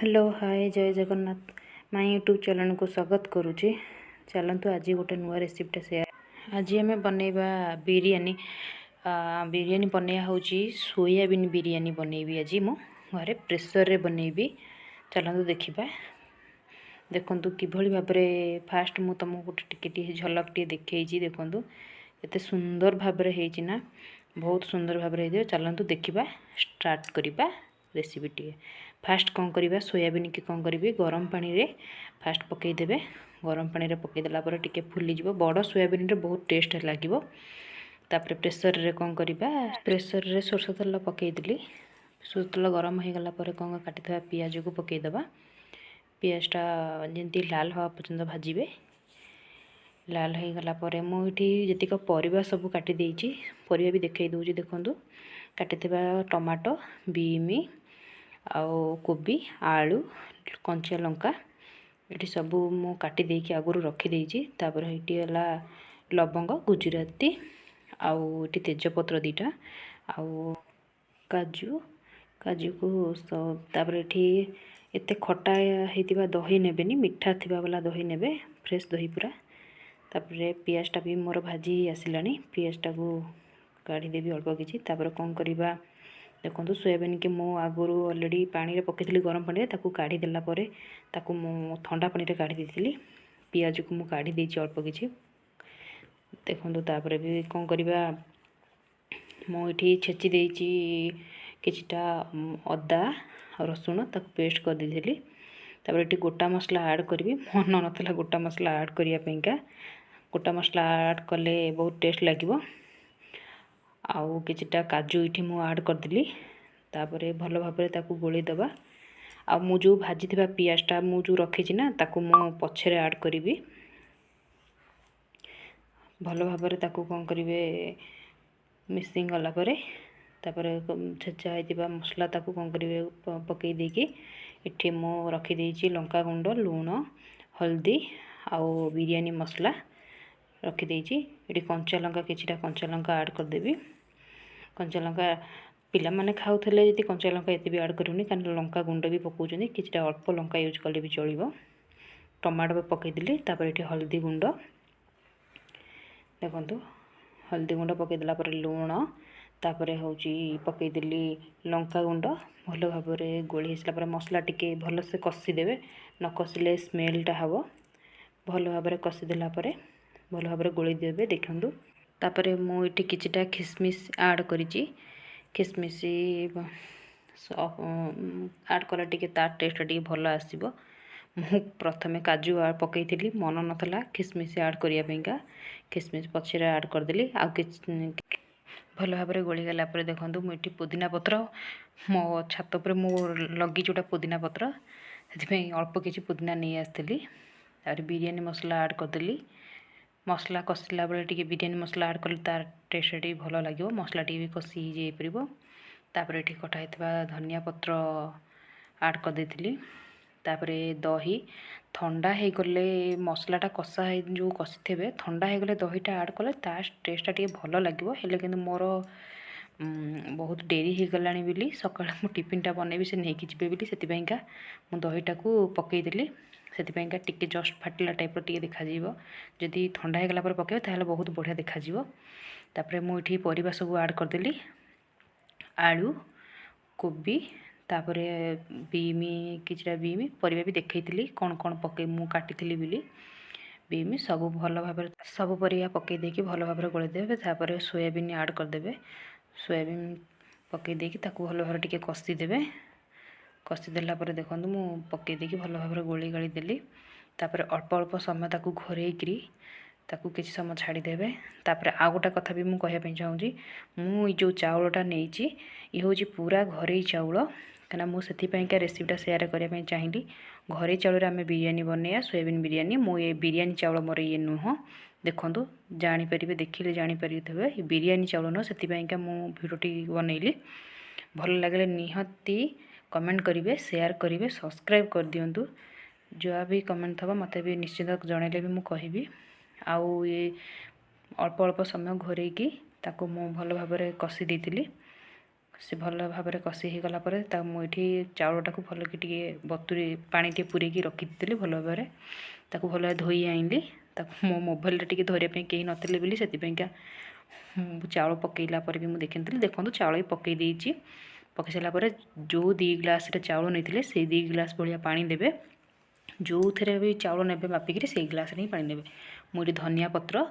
Hello hi जय Jagannath my YouTube channel को स्वागत करुँची। चलतु आज गोटे नुआ रेसिपीटा सेयार आज आम बनैबा बिरयानी बिरयानी बनैया हूँ सोयाबीन बिरयानी बनैबी आज मो घरे प्रेसर रे बनैबी। चलतु देखा देखु किभली भाव फास्ट मु तुमको टिके झलक टे देखी देखु एत सुंदर भाव ना बहुत सुंदर भाव चलतु देखा स्टार्ट करवा रेसिपी टी। फास्ट कौन करवा सोयाबीन की कौन करी गरम पानी रे फास्ट पकईदे गरम पानी रे पकईदेला टिके फुलीज बड़ सोयाबीन रे बहुत टेस्ट लगे। तापर प्रेसर रे कौन करवा प्रेसर रे सोरष तेल पकईदेली सोरष तेल गरम हो गला कौन काटी पियाज को पकईदबा पियाजटा जमी लाल हवा पर्यंत भाजबे। लाल हो गला मुझे जीक परिवा सब काटी देछि परिवा भी देखई दूची देखु काटी टमाटो बीमी आउ कोबी आलू कंचा लंका ये सब मु काटी देकी आगुरी रखीदेची। तापर ये लवंग गुजराती आउ ये तेजपत्र दीटा आउ काजू काजू को तापर ये एते खटा होता दही नेबेनी मिठा थिबा वाला दही नेबे फ्रेश दही पूरा। तापर पियाजटा भी मोर भाजी आसिलानी पियाजटा को काढ़ीदेवी अल्प किसी। तापर कौन करवा देखो सोयाबीन के मु आगुरी ऑलरेडी पानी रे पकईली गरम पानी रे ताकू काढ़ी देला परे ताकू मु ठंडा पानी रे काढ़ी देथिली पियाज को मु काढ़ी देछि अल्प किछि। देखो तापर भी कौन करवा मुझे छेची देछि किछिटा अदा रसुण ताकू पेस्ट कर देथिली। तापर ये गोटा मसला ऐड करी मन नाला गोटा मसला ऐड करने गोटा मसला ऐड कले बहुत टेस्ट लगे। आउ किछिटा काजू ये मु ऐड करदेली तापर भल भाव ताकू गोली दबा आ मु जो भाजी थिबा पियाजटा मु जो रखी ना ताकू मु पछरे ऐड करी भल भाव ताकू कौन करेंगे मिक्सिंग गला तापर छेचा होता मसला ताकू कौन करेंगे पकई देकी इठी मु रखी देछि लंका गुंड लूण हल्दी आउ बिरयानी मसला रखी देछि। ये कंचा लंका किछिटा कंचा लंका ऐड करदेवी कंचा लंका पिला माने खाउथले जति कंचा लंका एते भी ऐड करूनी कारण लंका गुंड भी पकाउछनी किछिटा अल्प लंका यूज कले भी चलिबो। टमाटो भी पकईदेली तापर ये हल्दी गुंड देखो हल्दी गुंड पकईदेला लुण तापर हूँ पकईदेली लंका गुंड भल भाव गोली आसला मसला टिके भल से कषिदेवे न कषिले स्मेलटा हम भल भाव कषिदेला भल भाव गोली देवे। देखु तापर मुझे किछिटा खिसमिस ऐड करिछि खिसमिस ऐड कला टिके तार टेस्ट टिके भल आसीबो। मु प्रथमे काजू पकईली मन नाला खिसमिस ऐड करने खिसमिस पछरे ऐड करदेली आ भल भाव गोली गला देखो मुझे पुदीना पत्र मो छात पर मु लगी जोटा पुदीना पत्र से अल्प किसी पुदीना नहीं आसती तार बिरयानी मसला ऐड करदेली मसला कषिला बेले टिके बिरयानी मसला ऐड कले तार टेस्ट टी भल लगे मसला टी भी कषि जापर। तापर ये कटा होता धनिया पत्र ऐड कर देथिली तापर दही ठंडा हो गले मसलाटा कषा जो कषि थे ठंडा हो गले दहीटा ऐड कले तार टेस्टा टी भल लगे हेल्ले कि मोर बहुत डेरी हो गला बोली सका मु टिफिनटा बनैबी से नहीं जी बोली से दहीटा को पकईदेली से टिके जस्ट फाटिला टाइप टी देखा जदि ठंडा हो गला पकड़े ताहले बहुत बढ़िया देखा। तापर मुझे परिवा सब ऐड करदेली आलू कोबी तापर बीमी किछटा बीमी परिवा भी देखई कौन कौन पकई मु काटी बोली बीमी सब भल भाव सब परिवा पकई देकी भल भाव गोली देवे। तापर सोयाबीन ऐड करदेवे सोयाबीन पकई देकी ताकू भल भाव टिके कषिदेवे कषिदेला देखो मु पकई देकी भल भाव गोली गाली देली तापर अल्प अल्प समय ताकू घोरेकरी ताकू किसी समय छाड़ीदेवे। तापर आ गोटा कथा भी मुझे कहना चाहूँगी मु जो चाउलटा नहीं ये हूँ पूरा घरे चाउल कहीं मुझे रेसिपीटा सेयार करने चाहिए घरे चाउल आम बिरयानी बनैया सोयाबीन बिरयानी मो ये बिरयानी चाउल मोर ये नुह देखो जानीपर देखिले जानीपर ये बिरयानी चाउल नुह से भिडियोटी बनैली भल लगे निहती कमेंट करेंगे शेयर करेंगे सब्सक्राइब कर दिंतु जो भी कमेंट थवा मत भी निश्चित जनइले भी मुझे कहबी आउ ये अल्प अल्प समय घोरेकी ताकू मु भल भाव कषि देती से भल भाव में कषि हो गला मुझे चाउलटा भल कि बतुरी पानी टे पूरेकी रखी भल भाव में ताकू भल धोई आइली मो मोबाइल टे धरने कहीं नथिले बोली से चाउल पकईला भी मुझे देखी देखो चाउल भी पकई देती पकई सारापर जो 2 गिलास चाउल नहीं से 2 गिलास भाया पानी देवे जो थे भी चाउल ने मापिकी से गिलास ही पानी देवे मुझे धनिया पत्र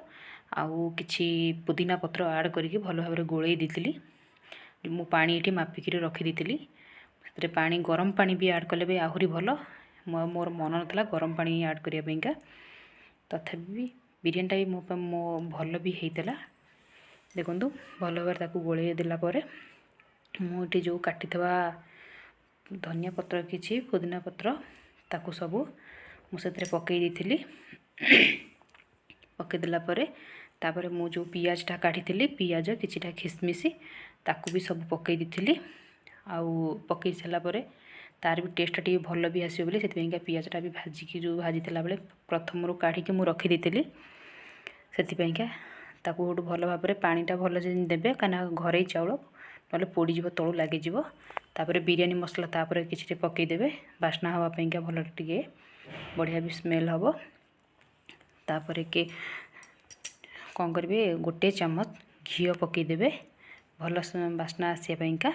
आउ कि पुदीना पत्र आड करके भल भाव में गोलई देती मु पानी ये मापिकी रखीदी से पानी गरम पानी भी आड कले भी आहरी भल मोर मन नाला गरम पानी आड करने तथापि बिरियानीटा भी मो भल भी होता देखो भल भाव गोलई देलापर मुझे जो काटी धनिया पत्र किसी पुदीना पत्र ताकू सबू मुझे पकई दी पकईदेलापर तापर मु जो पियाजटा काटी पियाज किछिटा खिसमिश ताकू भी सब पकई दी आउ पकई सारापर तार भी टेस्ट टी भल भी आसो बोली से पियाजटा भी भाजिकी जो भाजी बेले प्रथम काढ़ी मु रखीदी से ताकू गोटे भल भाव में पानीटा भल देवे कहीं घरे चाउल ना पोड़ तलू लगिज तापर बिरियानी मसला तापर किसी पकईदेवे बास्ना हाँपाई भल टे बढ़िया भी स्मेल हम तापर के कौन करेंगे गोटे चामच घी पकईदेवे भल बास्ना आसापाईका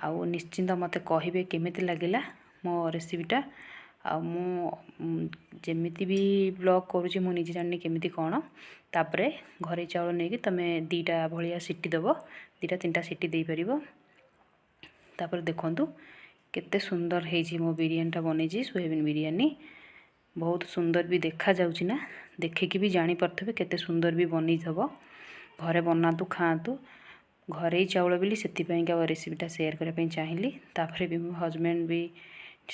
आउ निश्चिंत मत कहे केमिति लगिला मो रेसिपीटा जमीती भी ब्लॉग करुँची मुझे जानी केमिति कौन तापर घरे चाउल नहीं कि तुम्हें 2टा भाया सीटी दब 2टा 3टा सीटी दे पार तापर देखु केते सुंदर है मो बिरियानीटा बनई सोयाबीन बिरियानी बहुत सुंदर भी देखा जाउची ना देखिकी भी जानी पारथबे केते सुंदर भी बनई थबो घरे बनातु खातु घरे चाउल बोली से रेसिपीटा शेयर करने चाहिए तापर भी मो हजबैंड भी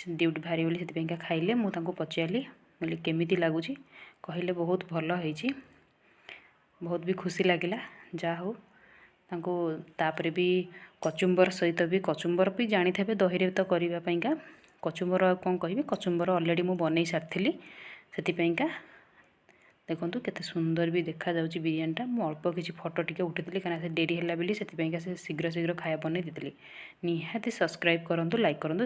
ड्यूटी बाहरी बोली से खाइले मुझे पचारि बोली केमिति लगुच कहले बहुत भल होइछि बहुत भी खुशी लगिला जा हो तापर भी कचुम्बर सहित भी कचुम्बर भी जानी थे दही तो करने कचुम्बर कौन कहि कचुम्बर अलरेडी मु बनई सारी से देखो केते सुंदर भी देखा जाउची बिरियानीटा मु अल्प किसी फोटो टिके उठेली कहीं डेरी है बोली से शीघ्र शीघ्र खाया बनई देती निहाती सब्सक्राइब करूँ लाइक करूँ।